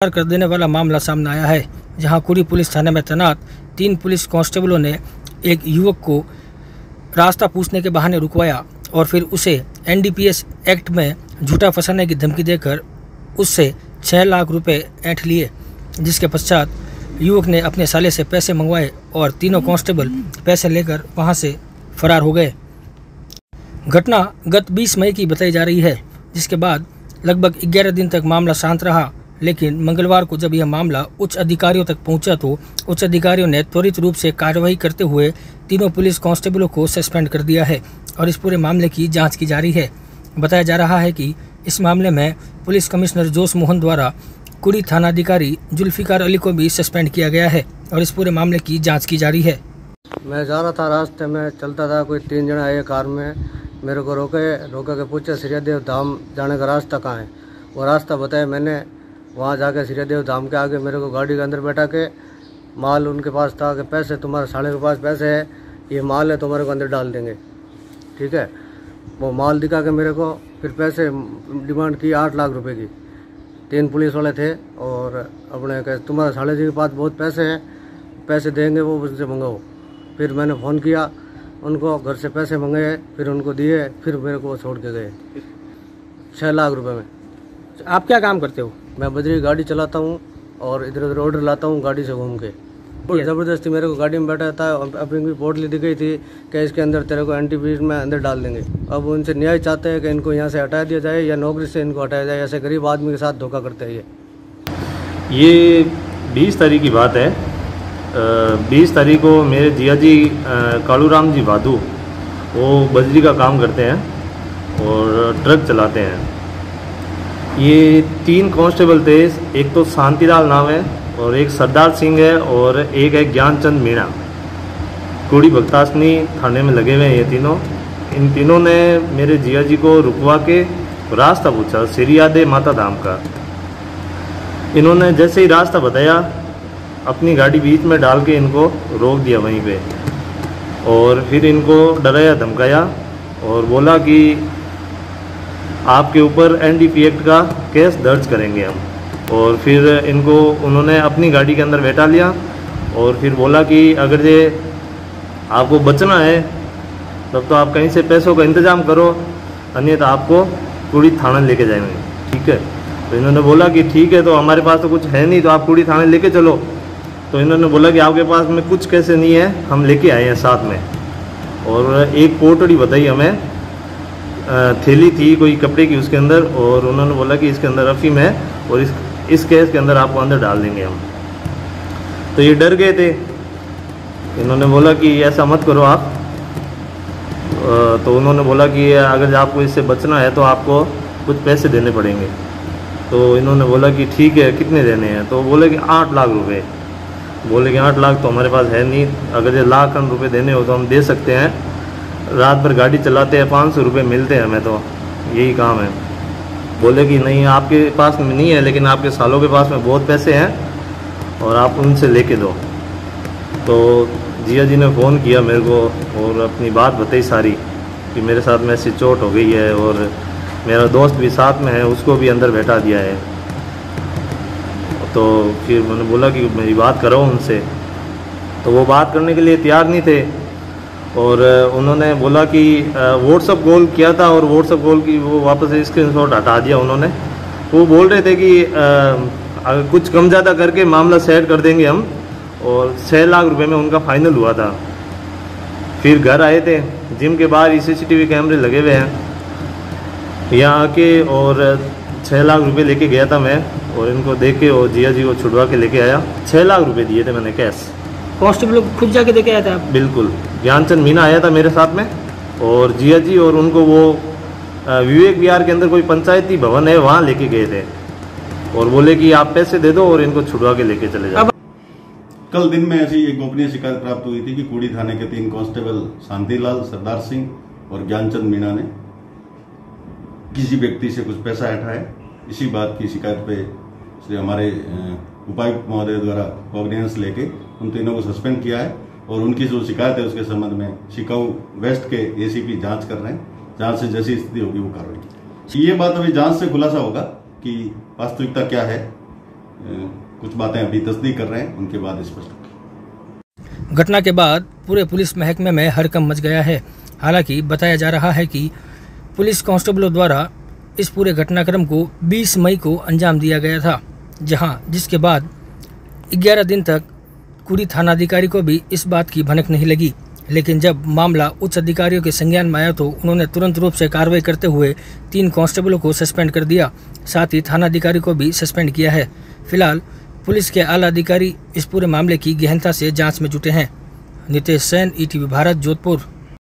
कर देने वाला मामला सामने आया है, जहां कुड़ी पुलिस थाने में तैनात 3 पुलिस कांस्टेबलों ने एक युवक को रास्ता पूछने के बहाने रुकवाया और फिर उसे एनडीपीएस एक्ट में झूठा फंसाने की धमकी देकर उससे 6 लाख रुपए ऐंठ लिए, जिसके पश्चात युवक ने अपने साले से पैसे मंगवाए और तीनों कांस्टेबल पैसे लेकर वहां से फरार हो गए। घटना गत 20 मई की बताई जा रही है, जिसके बाद लगभग 11 दिन तक मामला शांत रहा, लेकिन मंगलवार को जब यह मामला उच्च अधिकारियों तक पहुंचा तो उच्च अधिकारियों ने त्वरित रूप से कार्रवाई करते हुए तीनों पुलिस कांस्टेबलों को सस्पेंड कर दिया है और इस पूरे मामले की जांच की जा रही है। बताया जा रहा है कि इस मामले में पुलिस कमिश्नर जोश मोहन द्वारा कुड़ी थानाधिकारी जुल्फिकार अली को भी सस्पेंड किया गया है और इस पूरे मामले की जाँच की जा रही है। मैं जा रहा था, रास्ते में चलता था, कोई 3 जने आए कार में, मेरे को रोके के पूछे श्रीदेव धाम जाने का रास्ता कहाँ है। वो रास्ता बताया मैंने, वहाँ जाके श्रीदेव धाम के आगे मेरे को गाड़ी के अंदर बैठा के माल उनके पास था कि पैसे तुम्हारे साले के पास पैसे है, ये माल है तुम्हारे को अंदर डाल देंगे, ठीक है। वो माल दिखा के मेरे को फिर पैसे डिमांड की 8 लाख रुपए की। 3 पुलिस वाले थे और अपने कहे तुम्हारे साले जी के पास बहुत पैसे हैं, पैसे देंगे वो उनसे मंगाओ। फिर मैंने फ़ोन किया उनको, घर से पैसे मंगाए, फिर उनको दिए, फिर मेरे को छोड़ के गए 6 लाख रुपए में। आप क्या काम करते हो? मैं बजरी गाड़ी चलाता हूँ और इधर उधर ऑर्डर लाता हूँ गाड़ी से घूम के। ज़बरदस्ती मेरे को गाड़ी में बैठा था, अपनी पोटली दी गई थी कि इसके अंदर तेरे को एनटीपीएस में अंदर डाल देंगे। अब उनसे न्याय चाहते हैं कि इनको यहाँ से हटा दिया जाए या नौकरी से इनको हटाया जाए। ऐसे गरीब आदमी के साथ धोखा करते हैं ये 20 तारीख की बात है। 20 तारीख को मेरे जिया जी कालूराम जी वाधू, वो बजरी का काम करते हैं और ट्रक चलाते हैं। ये 3 कांस्टेबल थे, एक तो शांतिलाल नाम है और एक सरदार सिंह है और एक है ज्ञानचंद मीणा। कुड़ी भक्तासनी थाने में लगे हुए हैं ये तीनों। इन तीनों ने मेरे जिया जी को रुकवा के रास्ता पूछा श्रीयादे माता धाम का। इन्होंने जैसे ही रास्ता बताया अपनी गाड़ी बीच में डाल के इनको रोक दिया वहीं पे और फिर इनको डराया धमकाया और बोला कि आपके ऊपर एनडीपीएस एक्ट का केस दर्ज करेंगे हम। और फिर इनको उन्होंने अपनी गाड़ी के अंदर बैठा लिया और फिर बोला कि अगर ये आपको बचना है तब तो आप कहीं से पैसों का इंतज़ाम करो, अन्यथा आपको कुड़ी थाना लेके जाएंगे, ठीक है। तो इन्होंने बोला कि ठीक है, तो हमारे पास तो कुछ है नहीं, तो आप कुड़ी थाने लेके चलो। तो इन्होंने बोला कि आपके पास में कुछ कैसे नहीं है, हम लेके आए हैं साथ में। और एक पोटड़ी बताई हमें, थैली थी कोई कपड़े की उसके अंदर, और उन्होंने बोला कि इसके अंदर अफीम है और इस केस के अंदर आपको अंदर डाल देंगे हम। तो ये डर गए थे। इन्होंने बोला कि ऐसा मत करो आप। तो उन्होंने बोला कि अगर आपको इससे बचना है तो आपको कुछ पैसे देने पड़ेंगे। तो इन्होंने बोला कि ठीक है, कितने देने हैं? तो बोले कि 8 लाख रुपए। बोले कि 8 लाख तो हमारे पास है नहीं, अगर ये लाख रुपए देने हो तो हम दे सकते हैं। रात भर गाड़ी चलाते हैं, 500 रुपये मिलते हैं हमें, तो यही काम है। बोले कि नहीं, आपके पास में नहीं है, लेकिन आपके सालों के पास में बहुत पैसे हैं और आप उनसे लेके दो। तो जिया जी ने फ़ोन किया मेरे को और अपनी बात बताई सारी कि मेरे साथ में ऐसी चोट हो गई है और मेरा दोस्त भी साथ में है, उसको भी अंदर बैठा दिया है। तो फिर मैंने बोला कि मेरी बात करो उनसे, तो वो बात करने के लिए तैयार नहीं थे और उन्होंने बोला कि व्हाट्सअप कॉल किया था और व्हाट्सअप कॉल की वो वापस स्क्रीनशॉट हटा दिया उन्होंने। वो बोल रहे थे कि अगर कुछ कम ज़्यादा करके मामला सेट कर देंगे हम, और 6 लाख रुपए में उनका फाइनल हुआ था। फिर घर आए थे, जिम के बाहर CCTV कैमरे लगे हुए हैं, यहाँ आके और 6 लाख रुपए लेके गया था मैं और इनको देख के और जिया जी को छुड़वा के लेके आया। 6 लाख रुपए दिए थे मैंने कैश। कांस्टेबल खुद जाके देके आया था? बिल्कुल, ज्ञानचंद मीना आया था मेरे साथ में और जिया जी, और उनको वो विवेक विहार के अंदर कोई पंचायती भवन है वहाँ लेके गए थे और बोले कि आप पैसे दे दो और इनको छुड़वा के लेके चले जाओ। कल दिन में ऐसी एक गोपनीय शिकायत प्राप्त हुई थी कि कुड़ी थाने के 3 कांस्टेबल शांतिलाल, सरदार सिंह और ज्ञानचंद मीना ने किसी व्यक्ति से कुछ पैसा ऐंठा है। इसी बात की शिकायत पे हमारे उपायुक्त महोदय द्वारा कॉग्निजेंस लेके उन तीनों को सस्पेंड किया है और उनकी जो शिकायत है उसके संबंध में शिकाऊ वेस्ट के ACP जांच कर रहे हैं। जांच से जैसी स्थिति होगी वो कार्रवाई। ये बात अभी जांच से खुलासा होगा कि वास्तविकता क्या है। कुछ बातें अभी तस्दीक कर रहे हैं, उनके बाद स्पष्ट होगी। घटना के बाद पूरे पुलिस महकमे में हड़कंप मच गया है। हालांकि बताया जा रहा है कि पुलिस कांस्टेबलों द्वारा इस पूरे घटनाक्रम को 20 मई को अंजाम दिया गया था, जिसके बाद 11 दिन तक कुड़ी थानाधिकारी को भी इस बात की भनक नहीं लगी। लेकिन जब मामला उच्च अधिकारियों के संज्ञान में आया तो उन्होंने तुरंत रूप से कार्रवाई करते हुए 3 कांस्टेबलों को सस्पेंड कर दिया, साथ ही थानाधिकारी को भी सस्पेंड किया है। फिलहाल पुलिस के आला अधिकारी इस पूरे मामले की गहनता से जांच में जुटे हैं। नितेश सेन, ईटीवी भारत, जोधपुर।